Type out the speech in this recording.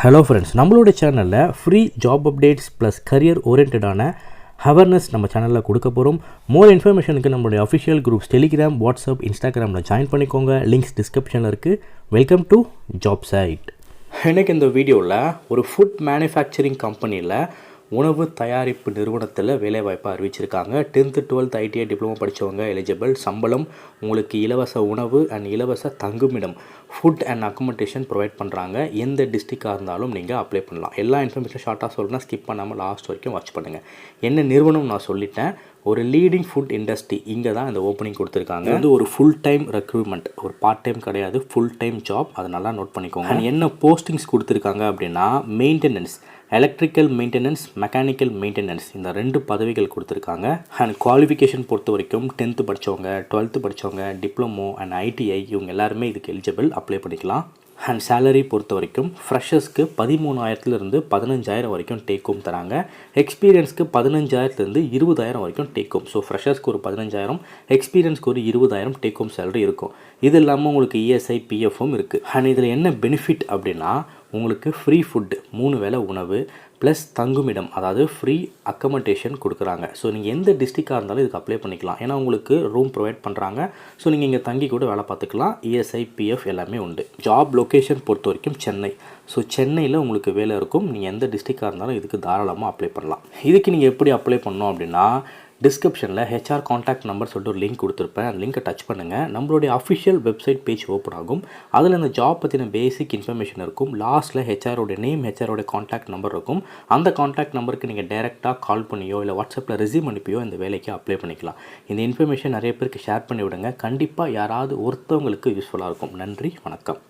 Hello friends, நம்மளோட சேனலில் free job updates plus career ஓரியன்டான அவேர்னஸ் நம்ம சேனலில் கொடுக்க போகிறோம். மோர் இன்ஃபர்மேஷனுக்கு நம்மளுடைய அஃபிஷியல் குரூப்ஸ் டெலிகிராம், வாட்ஸ்அப், இன்ஸ்டாகிராமில் ஜாயின் பண்ணிக்கோங்க. லிங்க்ஸ் டிஸ்கிரிப்ஷனில் இருக்குது. Welcome to job site. எனக்கு இந்த வீடியோவில் ஒரு ஃபுட் மேனுஃபேக்சரிங் கம்பெனியில் உணவு தயாரிப்பு நிறுவனத்தில் வேலைவாய்ப்பு அறிவிச்சிருக்காங்க. 10th 12th ITI டிப்ளமோ படித்தவங்க எலிஜிபிள். சம்பளம் உங்களுக்கு இலவச உணவு அண்ட் இலவச தங்குமிடம், ஃபுட் அண்ட் அக்கமடேஷன் ப்ரொவைட் பண்ணுறாங்க. எந்த டிஸ்ட்ரிக்டாக இருந்தாலும் நீங்கள் அப்ளை பண்ணலாம். எல்லா இன்ஃபர்மேஷன் ஷார்ட்டாக சொல்லணும்னா ஸ்கிப் பண்ணாமல் லாஸ்ட் வரைக்கும் வாட்ச் பண்ணுங்கள். என்ன நிறுவனம் நான் சொல்லிட்டேன். ஒரு லீடிங் ஃபுட் இண்டஸ்ட்ரி இங்கே தான் இந்த ஓப்பனிங் கொடுத்துருக்காங்க. வந்து ஒரு ஃபுல் டைம் ரெக்ரூட்மெண்ட், ஒரு பார்ட் டைம் கிடையாது, ஃபுல் டைம் ஜாப். அதை நல்லா நோட் பண்ணிக்கோங்க. என்ன போஸ்டிங்ஸ் கொடுத்துருக்காங்க அப்படின்னா maintenance, electrical maintenance, mechanical maintenance, இந்த 2 பதவிகள் கொடுத்துருக்காங்க. அண்ட் குவாலிஃபிகேஷன் பொறுத்த வரைக்கும் 10th படித்தவங்க, 12th படித்தவங்க, டிப்ளமோ அண்ட் ITI இவங்க எல்லாருமே இதுக்கு எலிஜிபிள், அப்ளை பண்ணிக்கலாம். அண்ட் சேலரி பொறுத்த வரைக்கும் ஃப்ரெஷர்ஸ்க்கு 13,000 15,000 வரைக்கும் டேக் ஹோம் தராங்க. எக்ஸ்பீரியன்ஸ்க்கு 15,000 20,000 வரைக்கும் டேக் ஹோம். ஸோ ஃப்ரெஷர்ஸ்க்கு ஒரு 15,000, எக்ஸ்பீரியன்ஸ்க்கு ஒரு 20,000 டேக் ஹோம் சேலரி இருக்கும். இது இல்லாமல் உங்களுக்கு ESI PFம் இருக்குது. அண்ட் இதில் என்ன பெனிஃபிட் அப்படின்னா உங்களுக்கு ஃப்ரீ ஃபுட்டு, 3 வேளை உணவு ப்ளஸ் தங்குமிடம், அதாவது ஃப்ரீ அக்கமடேஷன் கொடுக்குறாங்க. ஸோ நீங்கள் எந்த டிஸ்ட்ரிக்டாக இருந்தாலும் இதுக்கு அப்ளை பண்ணிக்கலாம். ஏன்னா உங்களுக்கு ரூம் ப்ரொவைட் பண்ணுறாங்க. ஸோ நீங்கள் இங்கே தங்கி கூட வேலை பார்த்துக்கலாம். ESI PF எல்லாமே உண்டு. ஜாப் லொக்கேஷன் பொறுத்த வரைக்கும் சென்னை. ஸோ சென்னையில் உங்களுக்கு வேலை இருக்கும். நீங்கள் எந்த டிஸ்ட்ரிக்டாக இருந்தாலும் இதுக்கு தாராளமாக அப்ளை பண்ணலாம். இதுக்கு நீங்கள் எப்படி அப்ளை பண்ணணும் அப்படின்னா டிஸ்கிரிப்ஷனில் HR காண்டாக்ட் நம்பர் சொல்லிட்டு ஒரு லிங்க் கொடுத்துருப்பேன். அந்த லிங்கை டச் பண்ணுங்கள். நம்மளுடைய அஃபிஷியல் வெப்சைட் பேஜ் ஓப்பன் ஆகும். அதில் இந்த ஜாப் பற்றின பேசிக் இன்ஃபர்மேஷன் இருக்கும். லாஸ்ட்டில் HRோட நேம், HRோட காண்டாக்ட் நம்பர் இருக்கும். அந்த காண்டாக்ட் நம்பருக்கு நீங்கள் டைரெக்டாக கால் பண்ணியோ இல்லை வாட்ஸ்அப்பில் ரெஸ்யூம் அனுப்பியோ இந்த வேலைக்கு அப்ளை பண்ணிக்கலாம். இந்த இன்ஃபர்மேஷன் நிறைய பேருக்கு ஷேர் பண்ணி விடுங்க. கண்டிப்பாக யாராவது ஒருத்தவங்களுக்கு யூஸ்ஃபுல்லாக இருக்கும். நன்றி, வணக்கம்.